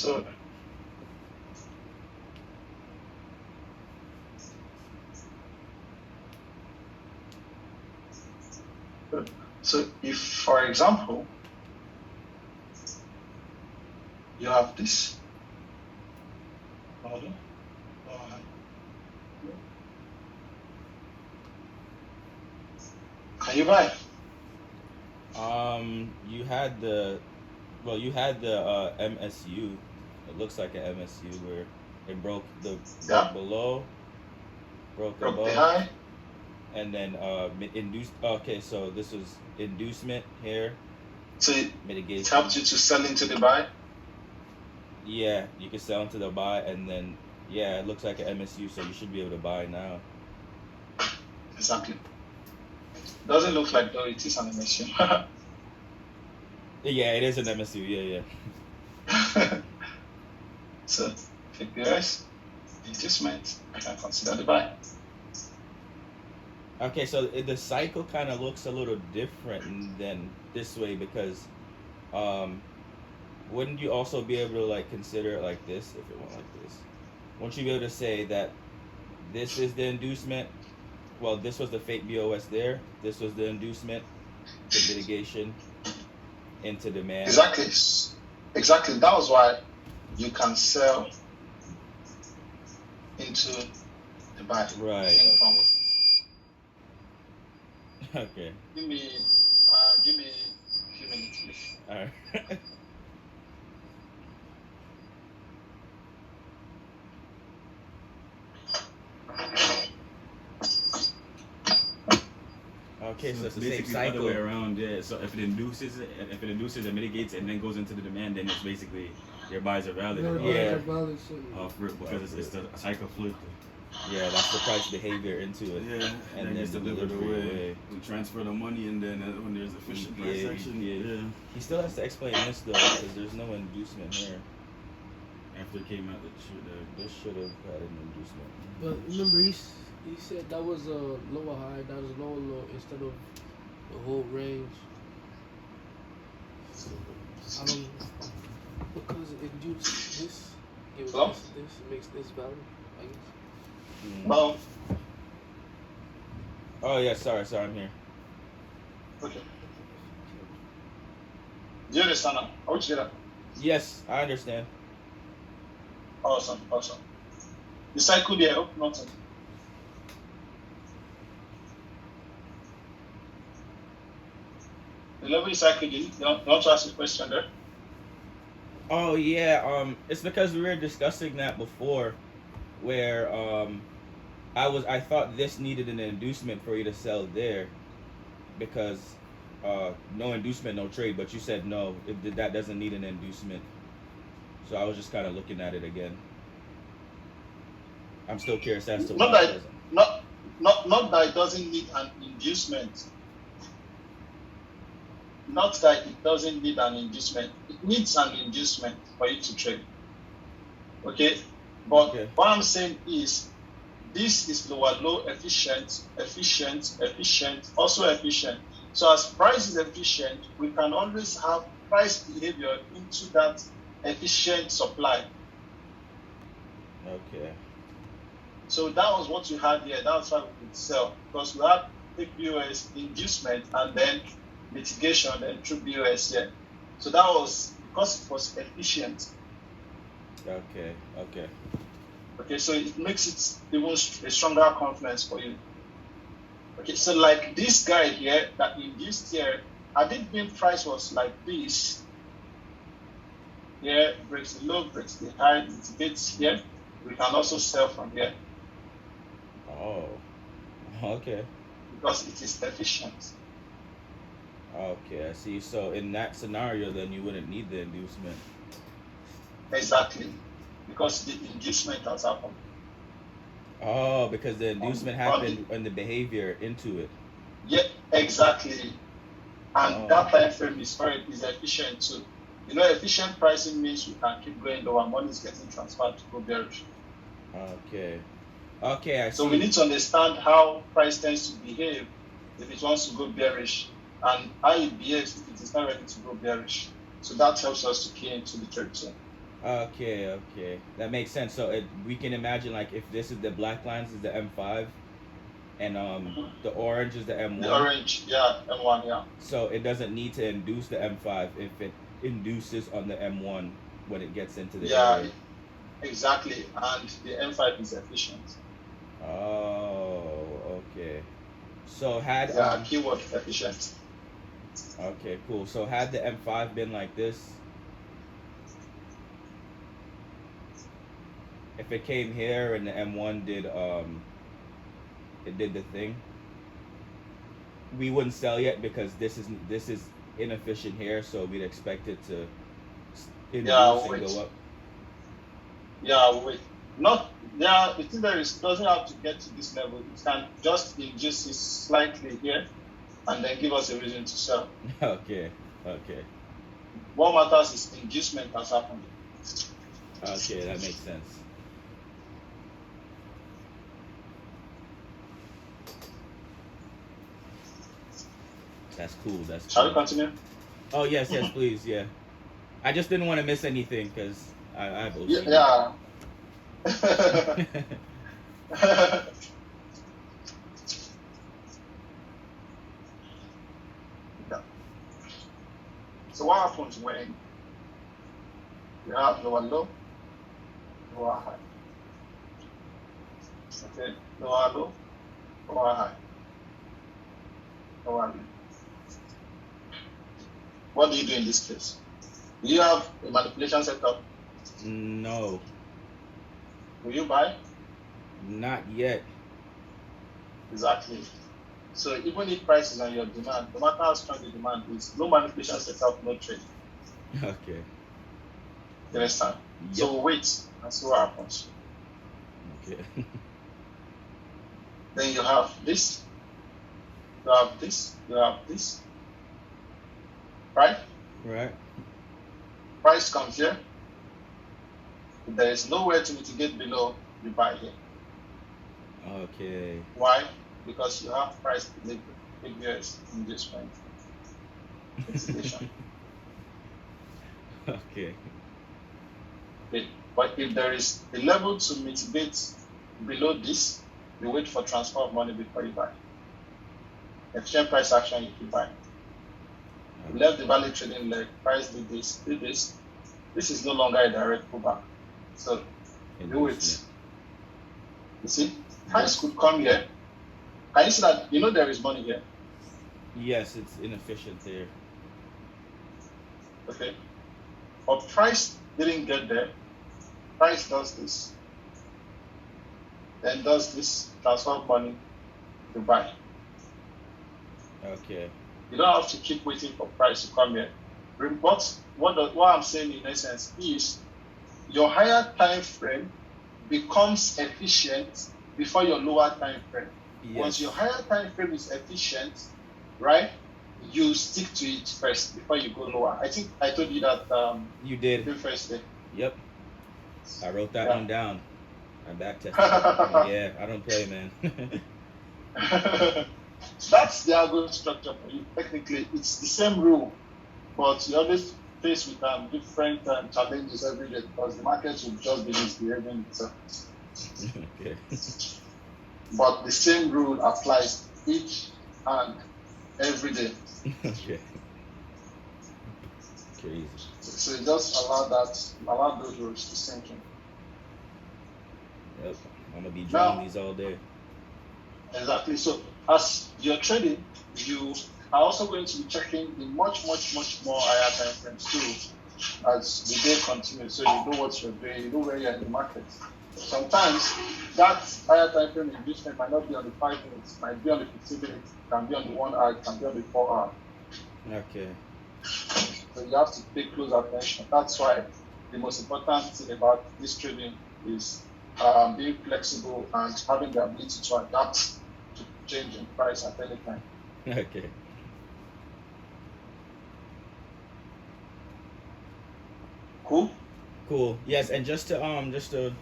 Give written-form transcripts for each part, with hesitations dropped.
So if, for example, you have this model, can you buy? You had the MSU. It looks like an MSU where it broke below, broke above, the high, and then induced. Okay, so this was inducement here. So mitigation. It helped you to sell into the buy. Yeah, you can sell into the buy, and then it looks like an MSU, so you should be able to buy now. Exactly. Doesn't look like though it is an MSU. Yeah, it is an MSU. Yeah. So take POS, inducement, I can consider the buy. Okay, so the cycle kind of looks a little different than this way because, wouldn't you also be able to like consider it like this if it went like this? Wouldn't you be able to say that this is the inducement? Well, this was the fake BOS there. This was the inducement, the mitigation into demand. Exactly. That was why you can sell into the buy. Right. Okay. Give me a few minutes, please. All right. Okay, so it's basically the other way around. Yeah. So if it induces and mitigates, and then goes into the demand, then it's basically your buys are valid. Because it's the cycle flip. Yeah, that's the price behavior into it. Yeah, and then delivered away. We transfer the money, and then when there's efficient price action, he still has to explain this though, because there's no inducement here. After it came out, this should have had an inducement. But remember, he said that was a lower high, that was a lower low instead of the whole range. I don't because it induces this, gives this, it makes this value, I guess. Well. Oh yeah, sorry, I'm here. Okay. Do you understand now? I want you to get that. Yes, I understand. Awesome. The cycle there, nothing. The level cycle, you want to ask a question there? Oh yeah, it's because we were discussing that before, where I thought this needed an inducement for you to sell there, because no inducement, no trade. But you said no, that doesn't need an inducement. So I was just kind of looking at it again. I'm still curious as to not that it doesn't need an inducement. Not that it doesn't need an inducement. It needs an inducement for you to trade. Okay? But what I'm saying is, this is low, efficient, also efficient. So as price is efficient, we can always have price behavior into that efficient supply. Okay. So that was what you had here. That's why we could sell, because we had fake BOS, inducement, and then mitigation, and true BOS here. So that was because it was efficient. Okay. Okay, so it makes it even a stronger confidence for you. Okay, so like this guy here that induced here, I think mean price was like this. Here, breaks the low, breaks the high, mitigates here. We can also sell from here. Oh, okay. Because it is efficient. Okay, I see. So in that scenario, then you wouldn't need the inducement. Exactly, because the inducement has happened. Oh, because the inducement happened in the behavior into it. Yeah, exactly. And that time frame is efficient too. You know, efficient pricing means we can keep going low and money is getting transferred to go bearish. Okay, I see. So we need to understand how price tends to behave if it wants to go bearish, and how it behaves if it is not ready to go bearish. So that helps us to key into the trade zone. Okay, that makes sense. So we can imagine like if this is the black lines is the M5, and the orange is the M1. The orange, yeah, M1, yeah. So it doesn't need to induce the M5 if it induces on the M1 when it gets into the area. Exactly, and the M5 is efficient. Oh, okay. So had keyword efficient. Okay, cool. So had the M5 been like this, if it came here and the M1 did it did the thing, we wouldn't sell yet because this is inefficient here, so we'd expect it to induce and go up. Yeah, wait. Not the thing there is doesn't have to get to this level. It can just induce it slightly here and then give us a reason to sell. Okay. What matters is inducement has happened. Okay, that makes sense. That's cool. Shall we continue? Oh yes, please, yeah. I just didn't want to miss anything because I have OCD. Yeah. So what happens when you have lower low, lower high? Okay, lower low, lower high, lower low. What do you do in this case? Do you have a manipulation setup? No. Will you buy? Not yet. Exactly. So even if price is on your demand, no matter how strong the demand is, no manipulation setup, no trade. Okay. You understand? Yep. So wait and see what happens. Okay. Then you have this, you have this, you have this. Right? Right. Price comes here. If there is nowhere to mitigate below, you buy here. Okay. Why? Because you have price figures in this point. Okay. But if there is a level to mitigate below this, you wait for transfer of money before you buy. Exchange price action, you keep buying. You left the value trading leg, price did this. This is no longer a direct pullback. So do it. You see, price could come here. Can you see that? You know there is money here. Yes, it's inefficient there. Okay. But price didn't get there. Price does this. Then does this, transfer money to buy. Okay. You don't have to keep waiting for price to come here. What I'm saying in essence is your higher time frame becomes efficient before your lower time frame. Yes. Once your higher time frame is efficient, right, you stick to it first before you go lower. I think I told you that. You did. The first day. Yep. I wrote that one down. I backtested. Yeah, I don't play, man. That's the algorithm structure for you. Technically, it's the same rule, but you always face with different challenges every day because the market will just be misbehaving itself. Okay. But the same rule applies each and every day. Okay. Crazy. So you just allow those rules to sink in. Yep. I'm gonna be drawing these all day. Exactly. So as you're trading, you are also going to be checking in much more higher time frames too as the day continues. So you know what you're doing, you know where you're in the market. Sometimes that higher time frame inducement might not be on the 5 minutes, might be on the 15 minutes, can be on the 1 hour, can be on the 4 hour. Okay. So you have to pay close attention. That's why the most important thing about this trading is being flexible and having the ability to adapt to change in price at any time. Okay. Cool. Yes, and just to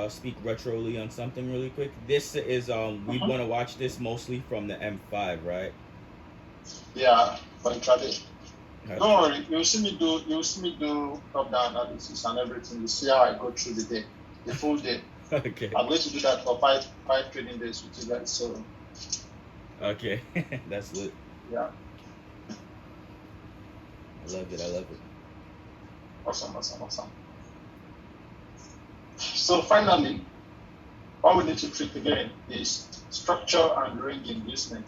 speak retroly on something really quick. This is we want to watch this mostly from the M5, right? Yeah, for intraday. Okay. Don't worry, you'll see me do top-down analysis and everything. You see how I go through the day, the full day. Okay. I'm going to do that for five trading days with you guys. So okay, that's lit. yeah, I love it. awesome. So finally, what we need to treat again is structure and range inducement.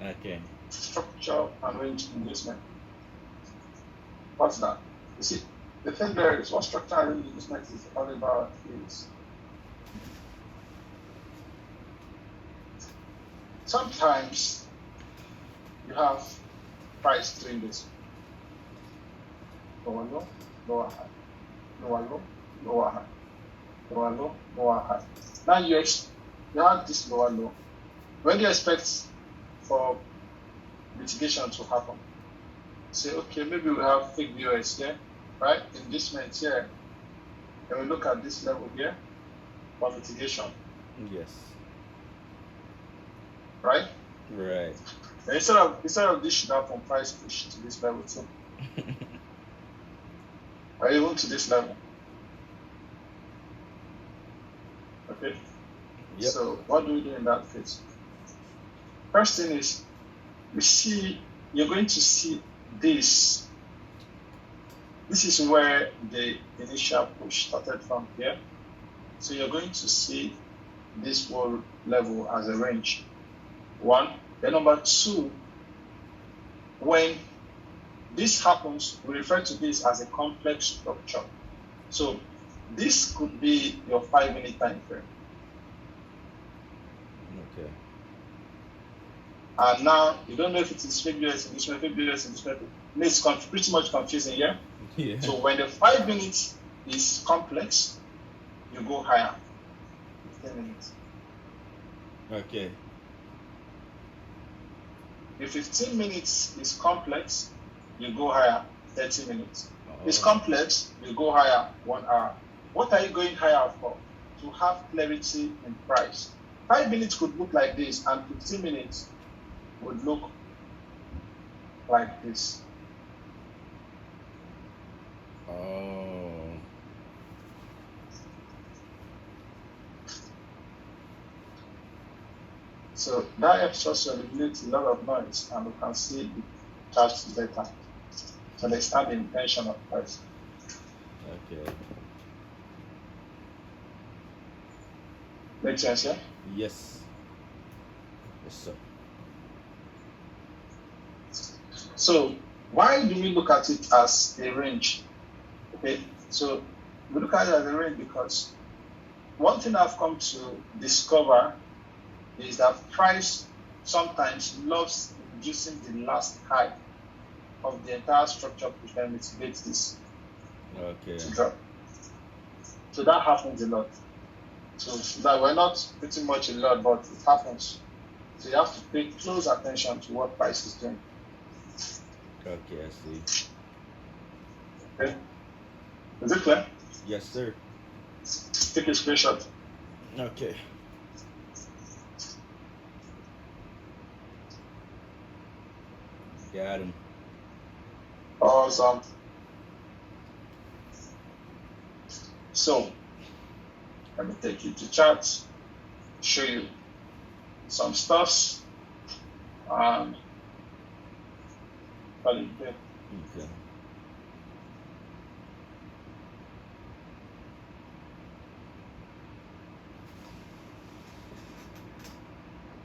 Okay. Structure and range inducement. What's that? You see, the thing there is what structure and range inducement is all about is sometimes you have price doing this. Lower low, lower high. Lower low, lower high. Lower low, lower high. Now you have this lower low. When do you expect for mitigation to happen? Say, okay, maybe we have fake viewers here, right? Inducement here. And we look at this level here for mitigation. Yes. Right? Right. And instead of this should happen, price push to this level too. Or even to this level. Okay. Yep. So what do we do in that case? First thing is you're going to see this. This is where the initial push started from here. So you're going to see this whole level as a range. One. Then number two, when this happens, we refer to this as a complex structure. So this could be your 5-minute time frame. Okay. And now you don't know if it is fake US inducement. It's pretty much confusing here. Yeah. So when the 5 minutes is complex, you go higher. 15 minutes. Okay. If 15 minutes is complex, you go higher 30 minutes. It's Oh. complex, you go higher 1 hour. What are you going higher for? To have clarity in price. 5 minutes could look like this, and 15 minutes would look like this. Oh. So that helps us to eliminate a lot of noise, and we can see the charts better. So understand the intention of price. Okay. Make sense, yeah? Yes. Yes, sir. So why do we look at it as a range? Okay, so we look at it as a range because one thing I've come to discover is that price sometimes loves inducing the last high of the entire structure to then mitigate this Okay. to drop. So that happens a lot. So that we're not pretty much a lot, but it happens. So you have to pay close attention to what price is doing. Okay, I see. Okay. Is it clear? Yes, sir. Take a screenshot. Okay. Got him. Awesome. So let me take you to charts, show you some stuffs, and call it there. Okay.